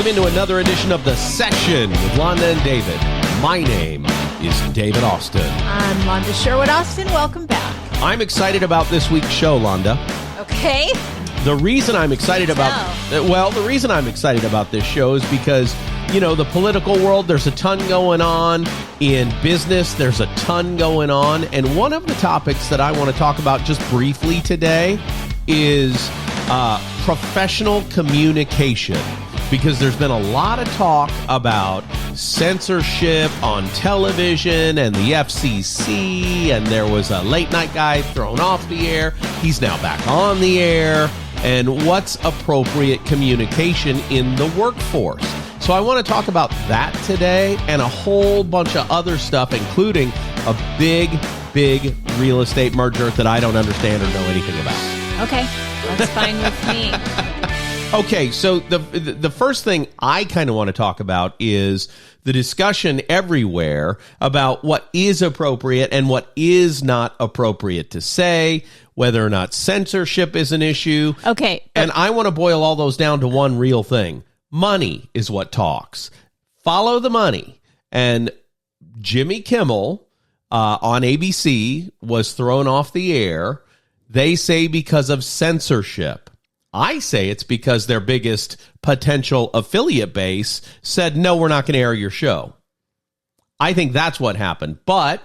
Welcome into another edition of The Session with Londa and David. My name is David Austin. I'm Londa Sherwood-Austin. Welcome back. I'm excited about this week's show, Londa. Okay. The reason I'm excited the reason I'm excited about this show is because, you know, the political world, there's a ton going on. In business, there's a ton going on. And one of the topics that I want to talk about just briefly today is professional communication. Because there's been a lot of talk about censorship on television and the FCC, and there was a late night guy thrown off the air. He's now back on the air. And what's appropriate communication in the workforce? So I want to talk about that today and a whole bunch of other stuff, including a big real estate merger that I don't understand or know anything about. Okay, that's fine with me. Okay, so the first thing I kind of want to talk about is the discussion everywhere about what is appropriate and what is not appropriate to say, whether or not censorship is an issue. Okay. And I want to boil all those down to one real thing. Money is what talks. Follow the money. And Jimmy Kimmel on ABC was thrown off the air, they say because of censorship. I say it's because their biggest potential affiliate base said, no, we're not going to air your show. I think that's what happened. But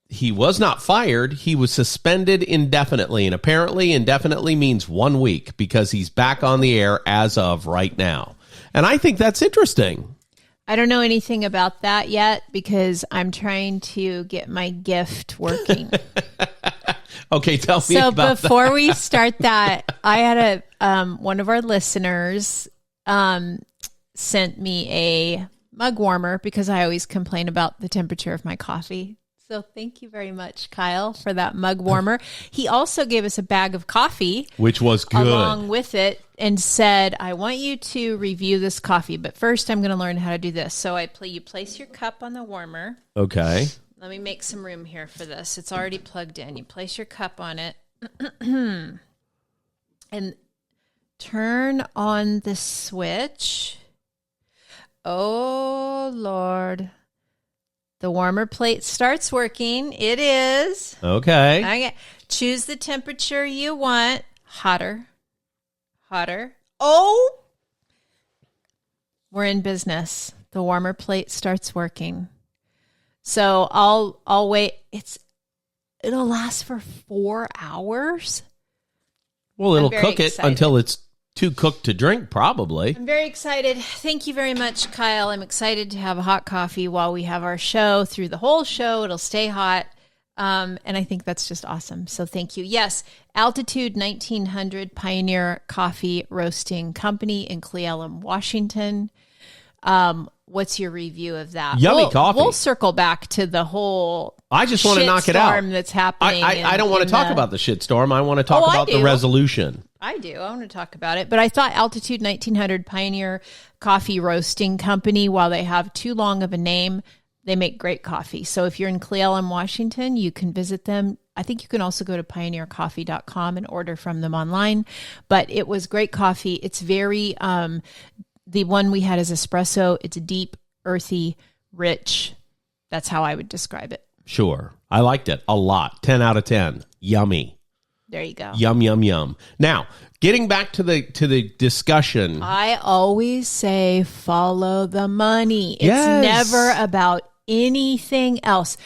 he was not fired. He was suspended indefinitely. And apparently indefinitely means 1 week because he's back on the air as of right now. And I think that's interesting. I don't know anything about that yet because I'm trying to get my gift working. Okay, tell me about that. So before we start that, I had one of our listeners sent me a mug warmer because I always complain about the temperature of my coffee. So thank you very much, Kyle, for that mug warmer. He also gave us a bag of coffee, which was good, along with it, and said, I want you to review this coffee, but first I'm going to learn how to do this. So you place your cup on the warmer. Okay. Let me make some room here for this. It's already plugged in. You place your cup on it and turn on the switch. Oh, Lord. The warmer plate starts working. It is. Okay. Choose the temperature you want. Hotter. Oh! We're in business. The warmer plate starts working. So I'll wait. It'll last for 4 hours. Well, it'll cook it until it's too cooked to drink, probably. I'm very excited. Thank you very much, Kyle. I'm excited to have a hot coffee while we have our show. Through the whole show, it'll stay hot. And I think that's just awesome. So thank you. Yes, Altitude 1900 Pioneer Coffee Roasting Company in Cle Elum, Washington. What's your review of that? Yummy coffee. We'll circle back to the whole I just want to knock it out. That's happening. I don't want to talk about the shitstorm. I want to talk about the resolution. I do. I want to talk about it. But I thought Altitude 1900 Pioneer Coffee Roasting Company, while they have too long of a name, they make great coffee. So if you're in Cle Elum, Washington, you can visit them. I think you can also go to pioneercoffee.com and order from them online. But it was great coffee. It's very... the one we had is espresso. It's deep, earthy, rich. That's how I would describe it. Sure. I liked it a lot. 10 out of 10. Yummy. There you go. Yum, yum, yum. Now, getting back to the discussion. I always say follow the money. It's never about anything else.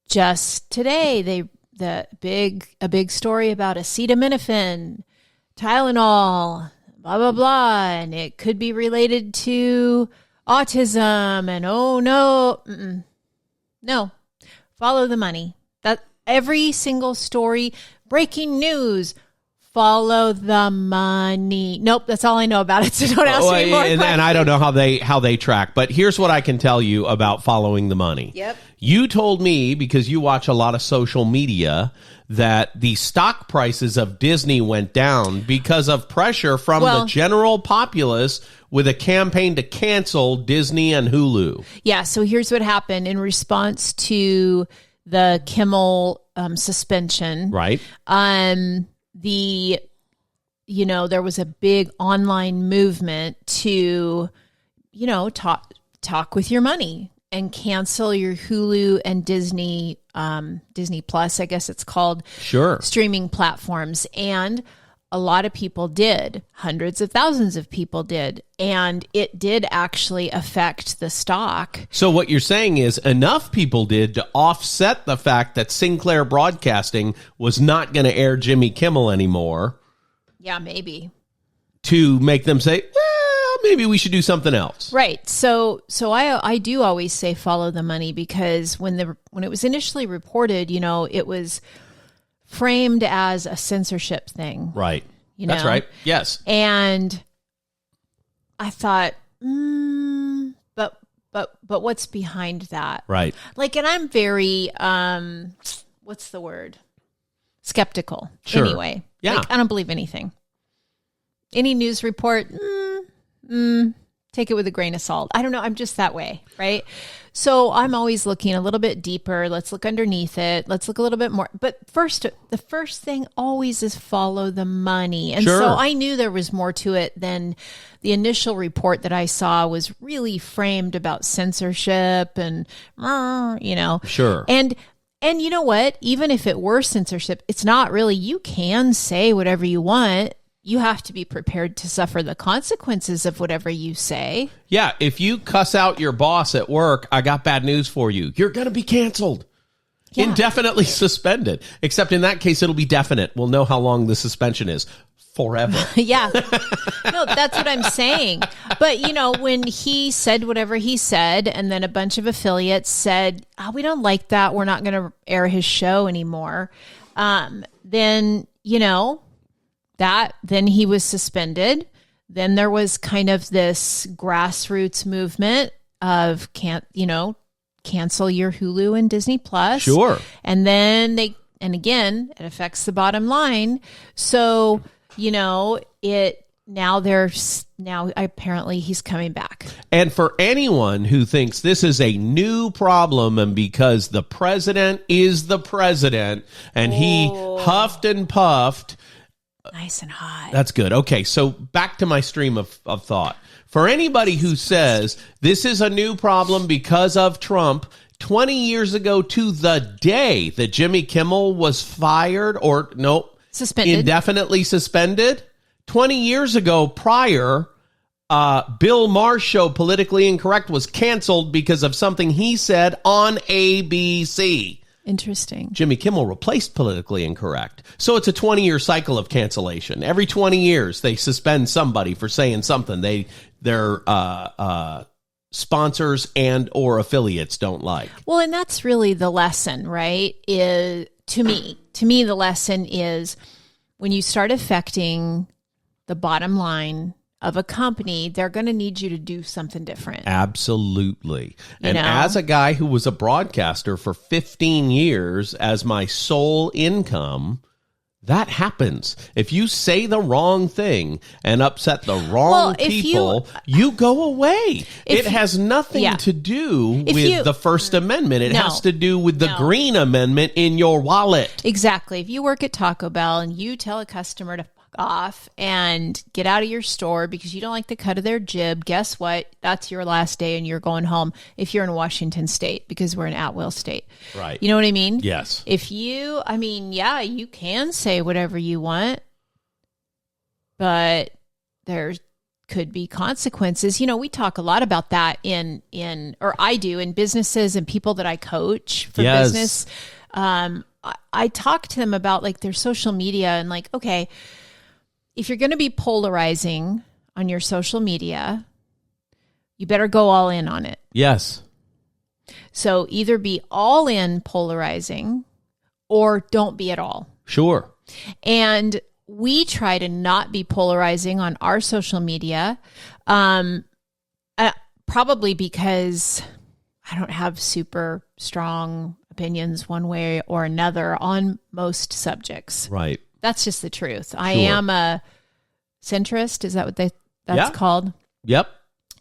Just today, a big story about acetaminophen, Tylenol, blah, blah, blah, and it could be related to autism, and oh, no. No. Follow the money. That every single story, breaking news, follow the money. Nope, that's all I know about it, so don't ask me more questions. And I don't know how they track, but here's what I can tell you about following the money. Yep. You told me, because you watch a lot of social media, that the stock prices of Disney went down because of pressure from the general populace with a campaign to cancel Disney and Hulu. Yeah, so here's what happened in response to the Kimmel suspension. Right. there was a big online movement to, talk with your money and cancel your Hulu and Disney Plus, I guess it's called, streaming platforms. And a lot of people did. Hundreds of thousands of people did. And it did actually affect the stock. So what you're saying is enough people did to offset the fact that Sinclair Broadcasting was not going to air Jimmy Kimmel anymore. Yeah, maybe. To make them say, well, maybe we should do something else. Right. So I do always say follow the money, because when it was initially reported, it was framed as a censorship thing. Right. That's right. Yes. And I thought, but what's behind that? Right. Like, and I'm very, what's the word? Skeptical. Sure. Anyway. Yeah. Like, I don't believe anything. Any news report, take it with a grain of salt. I don't know. I'm just that way, right? So I'm always looking a little bit deeper. Let's look underneath it. Let's look a little bit more. But the first thing always is follow the money. And so I knew there was more to it than the initial report that I saw was really framed about censorship and, Sure. And you know what? Even if it were censorship, it's not really. You can say whatever you want. You have to be prepared to suffer the consequences of whatever you say. Yeah, if you cuss out your boss at work, I got bad news for you. You're going to be canceled. Yeah. Indefinitely suspended. Except in that case, it'll be definite. We'll know how long the suspension is. Forever. Yeah. No, that's what I'm saying. But, when he said whatever he said, and then a bunch of affiliates said, we don't like that, we're not going to air his show anymore, then, then he was suspended. Then there was kind of this grassroots movement of cancel your Hulu and Disney Plus. Sure. And then again, it affects the bottom line. So, now apparently he's coming back. And for anyone who thinks this is a new problem and because the president is the president and he huffed and puffed. Nice and hot. That's good. Okay, so back to my stream of thought. For anybody who says this is a new problem because of Trump, 20 years ago to the day that Jimmy Kimmel was fired suspended, indefinitely suspended, 20 years ago prior, Bill Maher's show Politically Incorrect was canceled because of something he said on ABC. Interesting. Jimmy Kimmel replaced Politically Incorrect. So it's a 20-year cycle of cancellation. Every 20 years, they suspend somebody for saying something their sponsors and or affiliates don't like. Well, and that's really the lesson, right? To me, the lesson is when you start affecting the bottom line of a company, they're going to need you to do something different. Absolutely. As a guy who was a broadcaster for 15 years as my sole income, that happens. If you say the wrong thing and upset the wrong people, you go away. It has nothing to do with the First Amendment. It has to do with the Green Amendment in your wallet. Exactly. If you work at Taco Bell and you tell a customer to off and get out of your store because you don't like the cut of their jib, guess what? That's your last day and you're going home if you're in Washington State, because we're an at-will state. Right. You know what I mean? Yes. If you, you can say whatever you want, but there could be consequences. We talk a lot about that or I do in businesses and people that I coach for business. I talk to them about their social media and okay, if you're going to be polarizing on your social media, you better go all in on it. Yes. So either be all in polarizing or don't be at all. Sure. And we try to not be polarizing on our social media, probably because I don't have super strong opinions one way or another on most subjects. Right. That's just the truth. I am a centrist. Is that what that's called? Yep.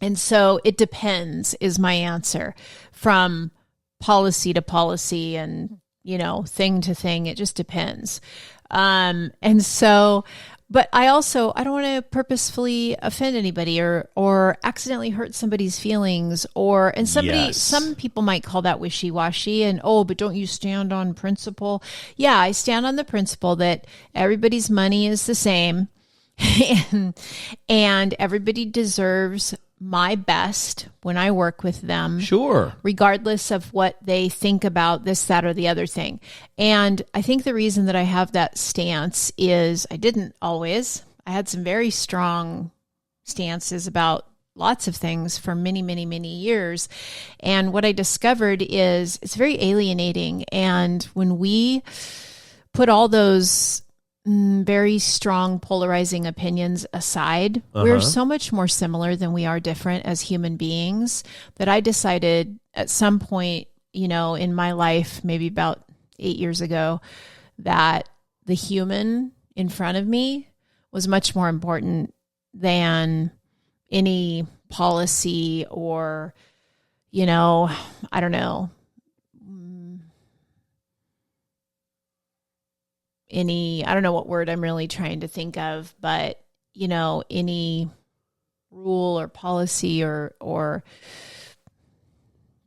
And so it depends is my answer, from policy to policy and, thing to thing. It just depends. And so But I don't want to purposefully offend anybody or accidentally hurt somebody's feelings some people might call that wishy-washy and, but don't you stand on principle? Yeah, I stand on the principle that everybody's money is the same and everybody deserves my best when I work with them. Sure. Regardless of what they think about this, that, or the other thing. And I think the reason that I have that stance is I didn't always. I had some very strong stances about lots of things for many, many, many years. And what I discovered is it's very alienating. And when we put all those very strong polarizing opinions aside, we're so much more similar than we are different as human beings that I decided at some point, in my life, maybe about 8 years ago, that the human in front of me was much more important than any policy or, I don't know, I don't know what word I'm really trying to think of, but, any rule or policy or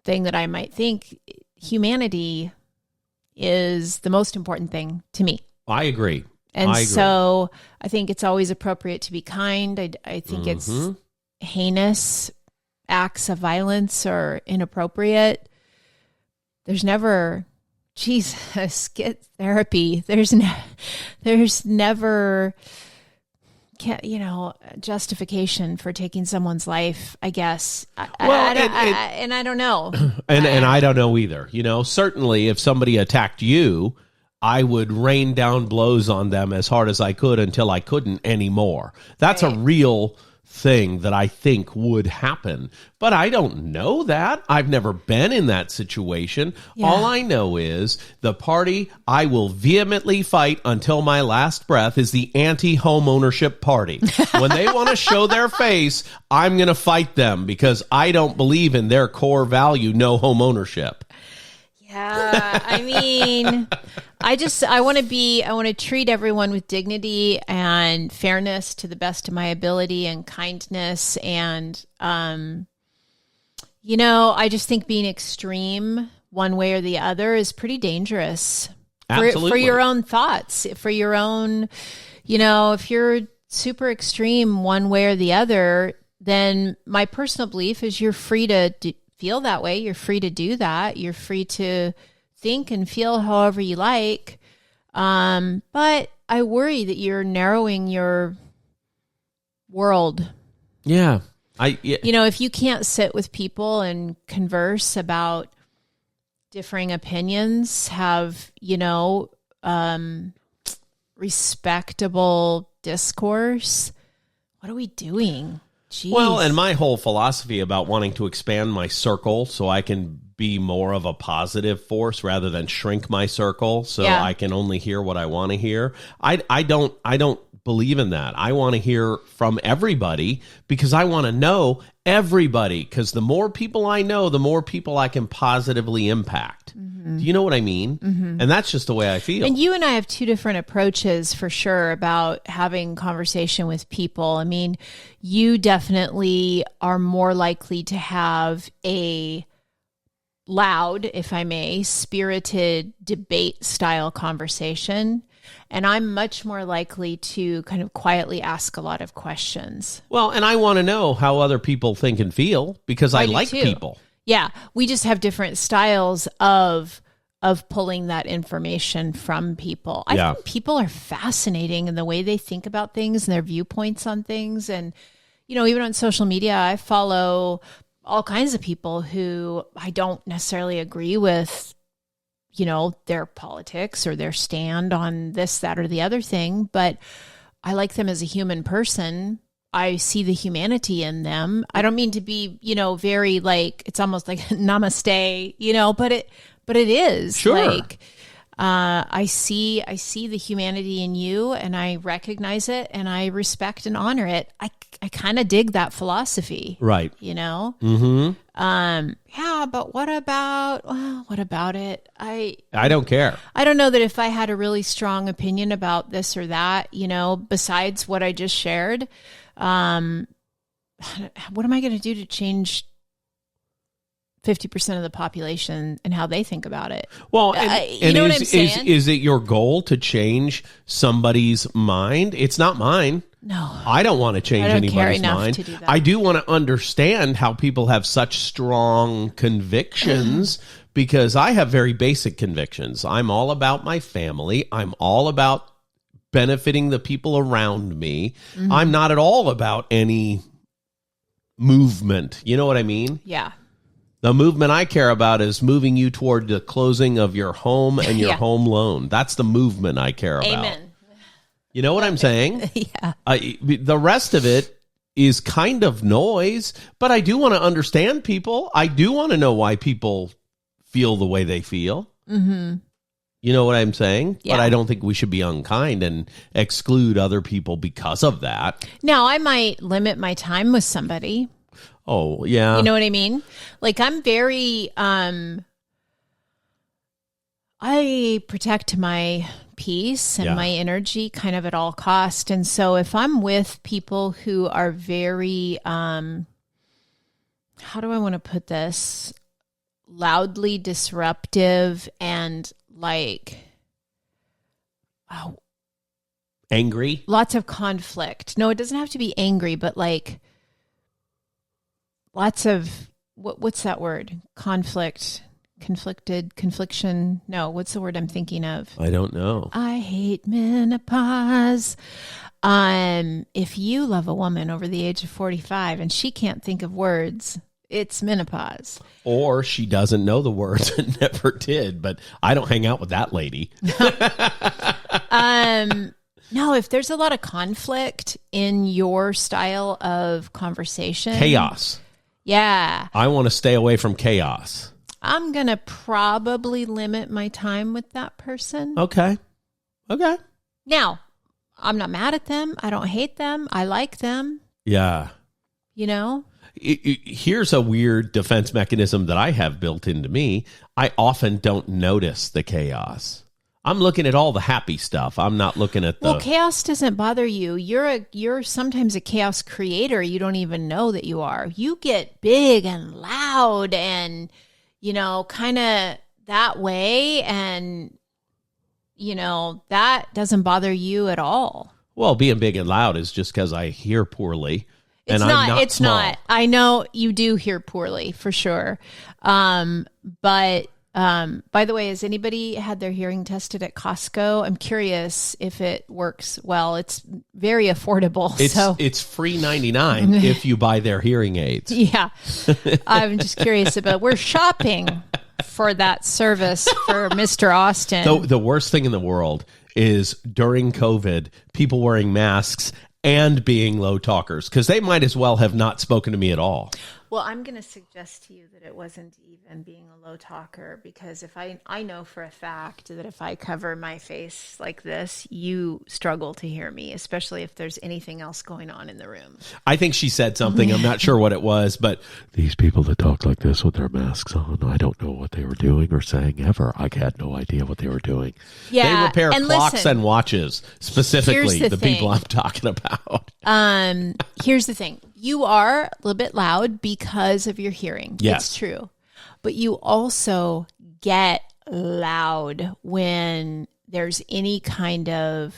thing that I might think. Humanity is the most important thing to me. I agree. And so I think it's always appropriate to be kind. I think it's heinous acts of violence or inappropriate. There's never... Jesus, get therapy. There's never, justification for taking someone's life, I guess. I don't know. And I don't know either. Certainly if somebody attacked you, I would rain down blows on them as hard as I could until I couldn't anymore. That's right. A real thing that I think would happen. But I don't know that. I've never been in that situation. Yeah. All I know is the party I will vehemently fight until my last breath is the anti-home ownership party. When they want to show their face, I'm going to fight them because I don't believe in their core value, no home ownership. Yeah, I mean, I want to treat everyone with dignity and fairness to the best of my ability and kindness. And, I just think being extreme one way or the other is pretty dangerous. Absolutely. For your own thoughts, for your own, if you're super extreme one way or the other, then my personal belief is you're free to feel that way. You're free to do that. You're free to think and feel however you like. But I worry that you're narrowing your world. Yeah. If you can't sit with people and converse about differing opinions, have, respectable discourse, what are we doing? Jeez. Well, and my whole philosophy about wanting to expand my circle so I can be more of a positive force rather than shrink my circle so I can only hear what I want to hear. I don't believe in that. I want to hear from everybody because I want to know everybody, because the more people I know, the more people I can positively impact. Mm-hmm. Do you know what I mean? Mm-hmm. And that's just the way I feel. And you and I have two different approaches for sure about having conversation with people. I mean, you definitely are more likely to have a loud, if I may, spirited debate style conversation. And I'm much more likely to kind of quietly ask a lot of questions. Well, and I want to know how other people think and feel because I like people. Yeah, we just have different styles of pulling that information from people. I think people are fascinating in the way they think about things and their viewpoints on things. And, even on social media, I follow all kinds of people who I don't necessarily agree with, their politics or their stand on this, that, or the other thing, but I like them as a human person. I see the humanity in them. I don't mean to be, very it's almost like namaste, but it is. Sure. I see the humanity in you, and I recognize it, and I respect and honor it. I kind of dig that philosophy, right? You know, Mm-hmm. But what about it? I don't care. I don't know that if I had a really strong opinion about this or that, besides what I just shared, what am I going to do to change 50% of the population and how they think about it? Well, you know what I'm saying? Is it your goal to change somebody's mind? It's not mine. No. I don't want to change anybody's mind. To do that. I do want to understand how people have such strong convictions because I have very basic convictions. I'm all about my family. I'm all about benefiting the people around me. Mm-hmm. I'm not at all about any movement. You know what I mean? Yeah. The movement I care about is moving you toward the closing of your home and your home loan. That's the movement I care about. Amen. You know what I'm saying? Yeah. The rest of it is kind of noise, but I do want to understand people. I do want to know why people feel the way they feel. Mm-hmm. You know what I'm saying? Yeah. But I don't think we should be unkind and exclude other people because of that. Now, I might limit my time with somebody. Oh, yeah. You know what I mean? Like, I'm very, I protect my peace and my energy kind of at all cost. And so if I'm with people who are very, how do I want to put this? Loudly disruptive and angry? Lots of conflict. No, it doesn't have to be angry, but lots of, what's that word? Confliction. No, what's the word I'm thinking of? I don't know. I hate menopause. If you love a woman over the age of 45 and she can't think of words, it's menopause. Or she doesn't know the words and never did, but I don't hang out with that lady. No, if there's a lot of conflict in your style of conversation. Chaos. Yeah. I want to stay away from chaos. I'm going to probably limit my time with that person. Okay. Now, I'm not mad at them. I don't hate them. I like them. Yeah. You know? Here's a weird defense mechanism that I have built into me. I often don't notice the chaos. I'm looking at all the happy stuff. I'm not looking at the... Well, chaos doesn't bother you. You're sometimes a chaos creator. You don't even know that you are. You get big and loud and, kind of that way. And, that doesn't bother you at all. Well, being big and loud is just because I hear poorly. It's not. I know you do hear poorly for sure. But by the way, has anybody had their hearing tested at Costco? I'm curious if it works well. It's very affordable. It's free 99 if you buy their hearing aids. Yeah. I'm just curious about, we're shopping for that service for Mr. Austin. The worst thing in the world is during COVID, people wearing masks and being low talkers, because they might as well have not spoken to me at all. Well, I'm going to suggest to you that it wasn't even being a low talker, because if I know for a fact that if I cover my face like this, you struggle to hear me, especially if there's anything else going on in the room. I think she said something. I'm not sure what it was, but these people that talk like this with their masks on, I don't know what they were doing or saying ever. I had no idea what they were doing. Yeah, they repair and clocks and watches, specifically the people I'm talking about. Here's the thing. You are a little bit loud because of your hearing. Yes. It's true. But you also get loud when there's any kind of,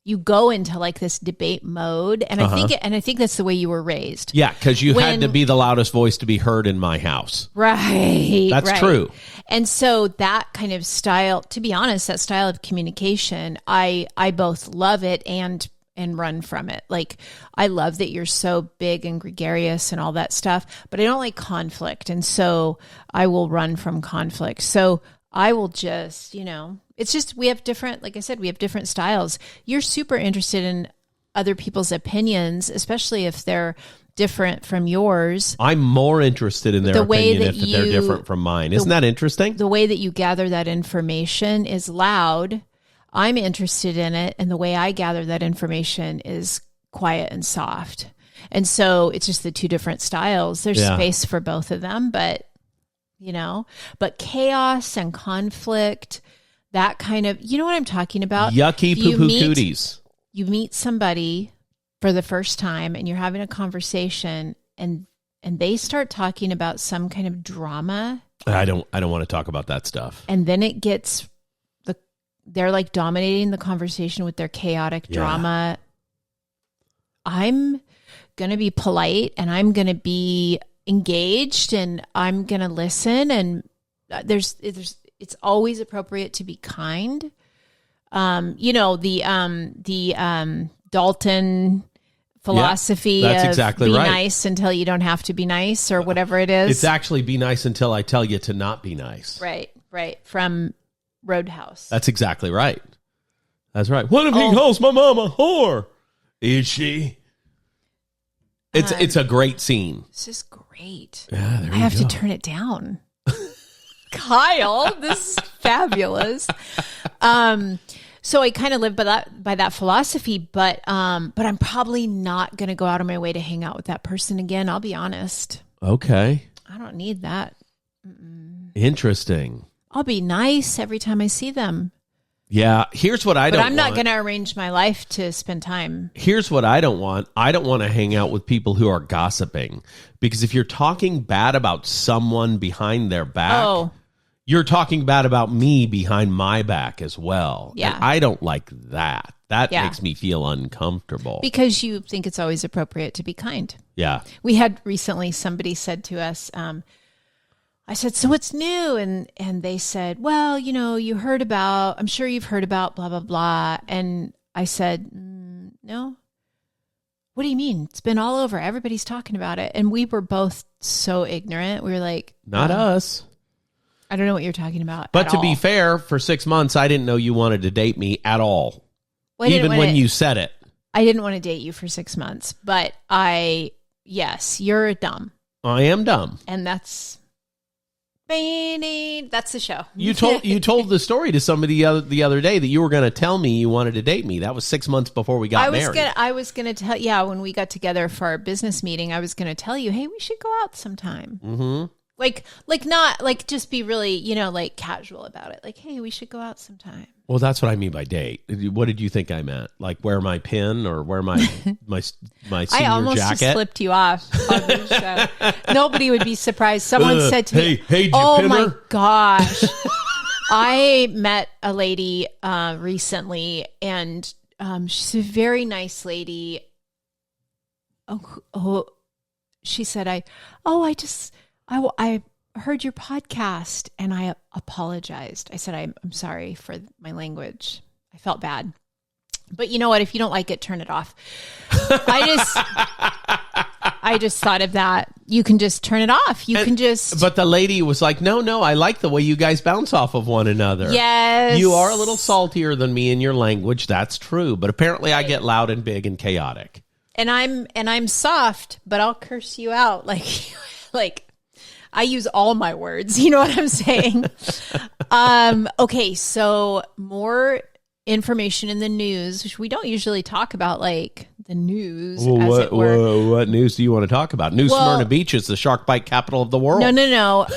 you go into like this debate mode. And I think that's the way you were raised. Yeah, because you had to be the loudest voice to be heard in my house. Right. That's true. And so that kind of style, to be honest, that style of communication, I both love it and run from it. Like, I love that you're so big and gregarious and all that stuff, but I don't like conflict. And so I will run from conflict. So I will just, it's just, we have different, like I said, we have different styles. You're super interested in other people's opinions, especially if they're different from yours. I'm more interested in their opinion if they're different from mine. Isn't that interesting? The way that you gather that information is loud. I'm interested in it. And the way I gather that information is quiet and soft. And so it's just the two different styles. There's space for both of them, but chaos and conflict, that kind of, you know what I'm talking about? Yucky poo-poo cooties. You meet somebody for the first time and you're having a conversation and they start talking about some kind of drama. I don't want to talk about that stuff. And then it gets they're like dominating the conversation with their chaotic drama. I'm going to be polite and I'm going to be engaged and I'm going to listen. And it's always appropriate to be kind. The Dalton philosophy that's of exactly be right. nice until you don't have to be nice or whatever it is. It's actually be nice until I tell you to not be nice. Right. From Roadhouse. That's exactly right. That's right. What if he calls my mom a whore? Is she? It's a great scene. This is great. Yeah, there I have to turn it down. Kyle, this is fabulous. So I kind of live by that philosophy, but I'm probably not going to go out of my way to hang out with that person again. I'll be honest. Okay. I don't need that. Interesting. I'll be nice every time I see them. Yeah. Here's what I don't want. But I'm not going to arrange my life to spend time. Here's what I don't want. I don't want to hang out with people who are gossiping, because if you're talking bad about someone behind their back, you're talking bad about me behind my back as well. Yeah. And I don't like that. That makes me feel uncomfortable. Because you think it's always appropriate to be kind. Yeah. We had recently somebody said to us, I said, so what's new? And they said, well, I'm sure you've heard about blah, blah, blah. And I said, no. What do you mean? It's been all over. Everybody's talking about it. And we were both so ignorant. We were like, not us. I don't know what you're talking about. But to be fair, for 6 months, I didn't know you wanted to date me at all. Well, even when you said it. I didn't want to date you for 6 months, but yes, you're dumb. I am dumb. And that's the show. You told the story to somebody the other day that you were going to tell me you wanted to date me. That was 6 months before we got married. I was going to tell, when we got together for our business meeting, I was going to tell you, hey, we should go out sometime. Mm-hmm. Not just be really, casual about it. Like, hey, we should go out sometime. Well, that's what I mean by date. What did you think I meant? Like wear my pin or wear my my senior jacket? I almost just flipped you off on this show. Nobody would be surprised. Someone said to me, hey, oh pinner? my gosh. I met a lady recently, and she's a very nice lady. She said, I heard your podcast and I apologized. I said, I'm sorry for my language. I felt bad. But you know what? If you don't like it, turn it off. I just thought of that. You can just turn it off. But the lady was like, no, I like the way you guys bounce off of one another. Yes. You are a little saltier than me in your language. That's true. But apparently I get loud and big and chaotic. And I'm soft, but I'll curse you out. Like I use all my words. You know what I'm saying? Okay, so more information in the news, which we don't usually talk about, like the news. What news do you want to talk about? Smyrna Beach is the shark bite capital of the world. No.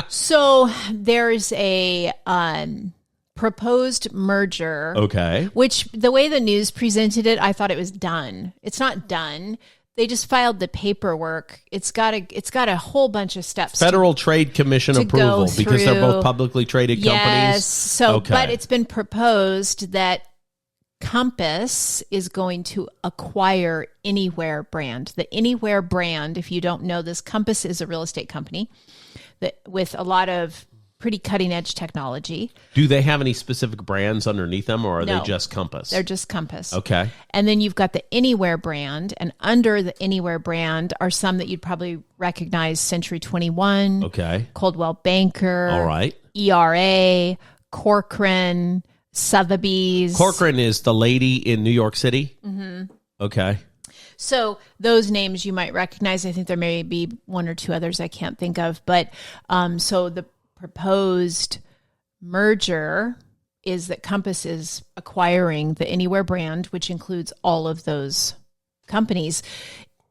So there's a proposed merger. Okay. Which the way the news presented it, I thought it was done. It's not done. They just filed the paperwork. It's got a whole bunch of steps. Federal Trade Commission approval because they're both publicly traded companies. Yes. So, but it's been proposed that Compass is going to acquire Anywhere brand. The Anywhere brand, if you don't know this, Compass is a real estate company that with a lot of pretty cutting edge technology. Do they have any specific brands underneath them, or are they just Compass? They're just Compass. Okay. And then you've got the Anywhere brand, and under the Anywhere brand are some that you'd probably recognize: Century 21, okay, Coldwell Banker, all right, ERA, Corcoran, Sotheby's. Corcoran is the lady in New York City. Mm-hmm. Okay. So those names you might recognize. I think there may be one or two others I can't think of. But so the proposed merger is that Compass is acquiring the Anywhere brand, which includes all of those companies.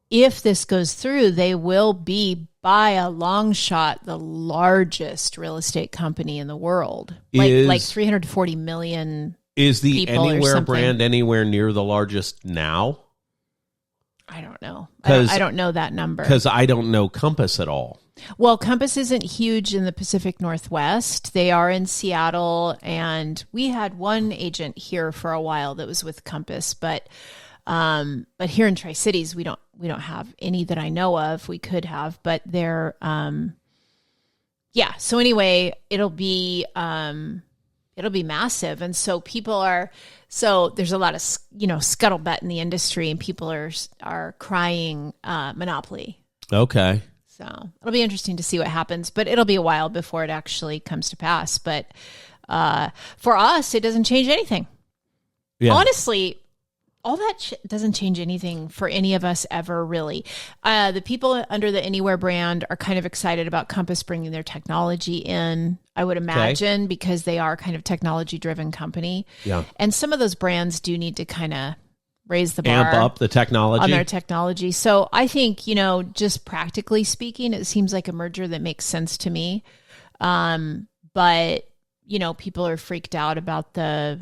If this goes through, they will be, by a long shot, the largest real estate company in the world. Like 340 million. Is the Anywhere brand anywhere near the largest now? I don't know. I don't know that number. Because I don't know Compass at all. Well, Compass isn't huge in the Pacific Northwest. They are in Seattle, and we had one agent here for a while that was with Compass, but here in Tri-Cities, we don't have any that I know of. We could have, but they're So anyway, it'll be massive, and so there's a lot of scuttlebutt in the industry, and people are crying monopoly. Okay. So it'll be interesting to see what happens, but it'll be a while before it actually comes to pass. But for us, it doesn't change anything. Yeah. Honestly, all that doesn't change anything for any of us ever, really. The people under the Anywhere brand are kind of excited about Compass bringing their technology in, I would imagine, because they are kind of technology-driven company. Yeah. And some of those brands do need to kind of raise the bar. Amp up the technology. On their technology. So I think, just practically speaking, it seems like a merger that makes sense to me. But, people are freaked out about the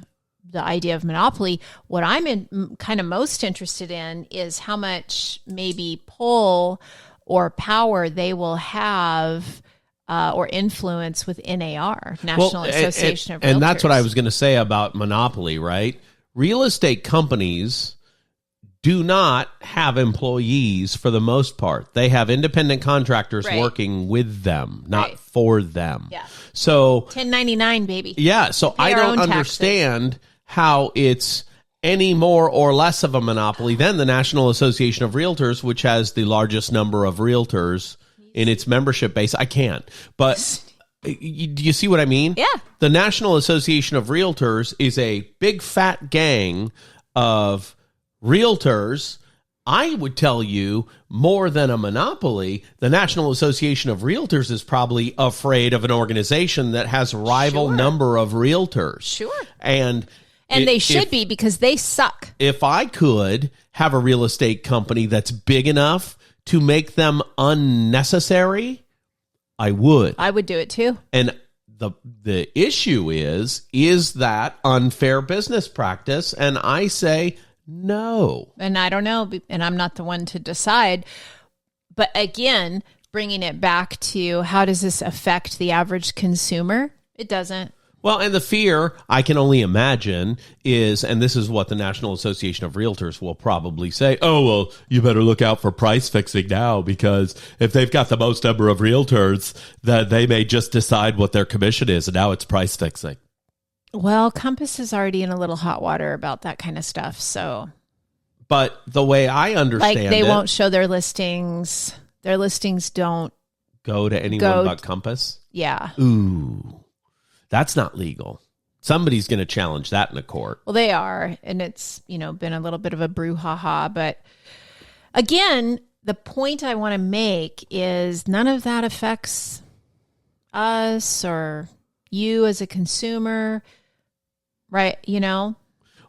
idea of monopoly. What I'm kind of most interested in is how much maybe pull or power they will have or influence with NAR, National Association of Realtors. And that's what I was going to say about monopoly, right? Real estate companies do not have employees for the most part. They have independent contractors working with them, not for them. Yeah. So 1099, baby. Yeah. So I don't understand how it's any more or less of a monopoly than the National Association of Realtors, which has the largest number of realtors in its membership base. I can't. But do you see what I mean? Yeah. The National Association of Realtors is a big fat gang of realtors. I would tell you, more than a monopoly, the National Association of Realtors is probably afraid of an organization that has rival number of realtors. Sure. And they should be, because they suck. If I could have a real estate company that's big enough to make them unnecessary, I would. I would do it too. And the issue is that unfair business practice? And I say no. And I don't know, and I'm not the one to decide. But again, bringing it back to how does this affect the average consumer? It doesn't. Well, and the fear, I can only imagine, is, and this is what the National Association of Realtors will probably say, oh, well, you better look out for price fixing now, because if they've got the most number of realtors, that they may just decide what their commission is, and now it's price fixing. Well, Compass is already in a little hot water about that kind of stuff, so. But the way I understand it, they won't show their listings. Their listings don't go to anyone but Compass? Yeah. Ooh. That's not legal. Somebody's going to challenge that in a court. Well, they are, and it's, been a little bit of a brouhaha. But again, the point I want to make is none of that affects us or you as a consumer, right?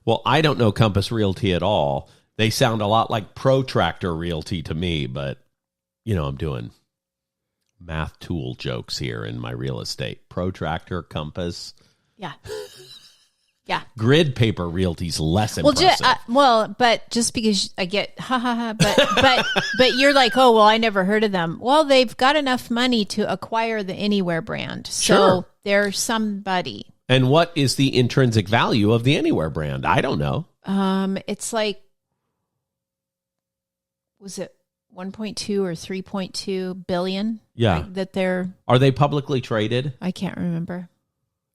Well, I don't know Compass Realty at all. They sound a lot like Protractor Realty to me, but, I'm doing math tool jokes here in my real estate. Protractor, Compass. Yeah. Yeah. Grid Paper Realty's less impressive. But just because I get but you're like, oh, well, I never heard of them. Well, they've got enough money to acquire the Anywhere brand. So they're somebody. And what is the intrinsic value of the Anywhere brand? I don't know. It's like, was it 1.2 or 3.2 billion? Yeah. Right, that they're... Are they publicly traded? I can't remember.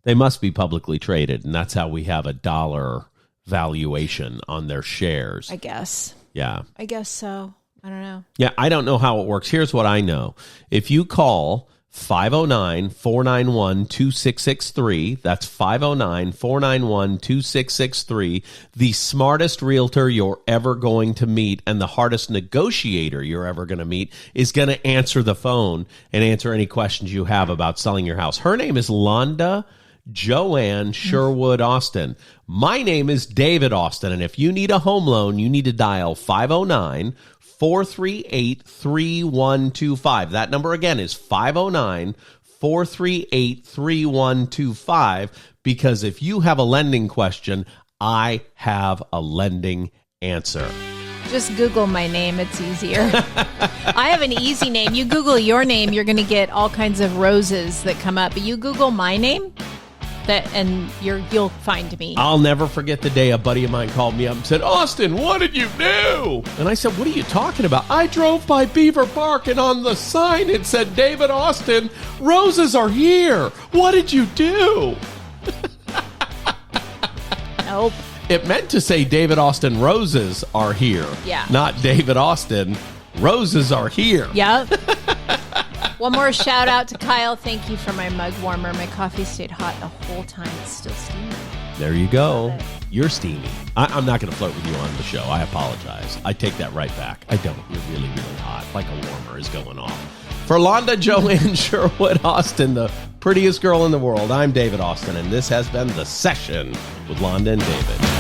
They must be publicly traded, and that's how we have a dollar valuation on their shares. I guess. Yeah. I guess so. I don't know. Yeah, I don't know how it works. Here's what I know. If you call 509-491-2663. That's 509-491-2663. The smartest realtor you're ever going to meet and the hardest negotiator you're ever going to meet is going to answer the phone and answer any questions you have about selling your house. Her name is Londa Joanne Sherwood Austin. My name is David Austin, and if you need a home loan, you need to dial 509-438-3125. That number again is 509-438-3125, because if you have a lending question, I have a lending answer. Just Google my name. It's easier. I have an easy name. You Google your name, you're going to get all kinds of roses that come up. But you Google my name, and you'll find me. I'll never forget the day a buddy of mine called me up and said, Austin, what did you do? And I said, what are you talking about? I drove by Beaver Park, and on the sign it said, David Austin, roses are here. What did you do? Nope. It meant to say David Austin roses are here. Yeah. Not David Austin roses are here. Yep. One more shout out to Kyle. Thank you for my mug warmer. My coffee stayed hot the whole time. It's still steamy. There you go. You're steamy. I'm not going to flirt with you on the show. I apologize. I take that right back. I don't. You're really, really hot. Like a warmer is going off. For Londa Joanne Sherwood Austin, the prettiest girl in the world, I'm David Austin, and this has been The Session with Londa and David.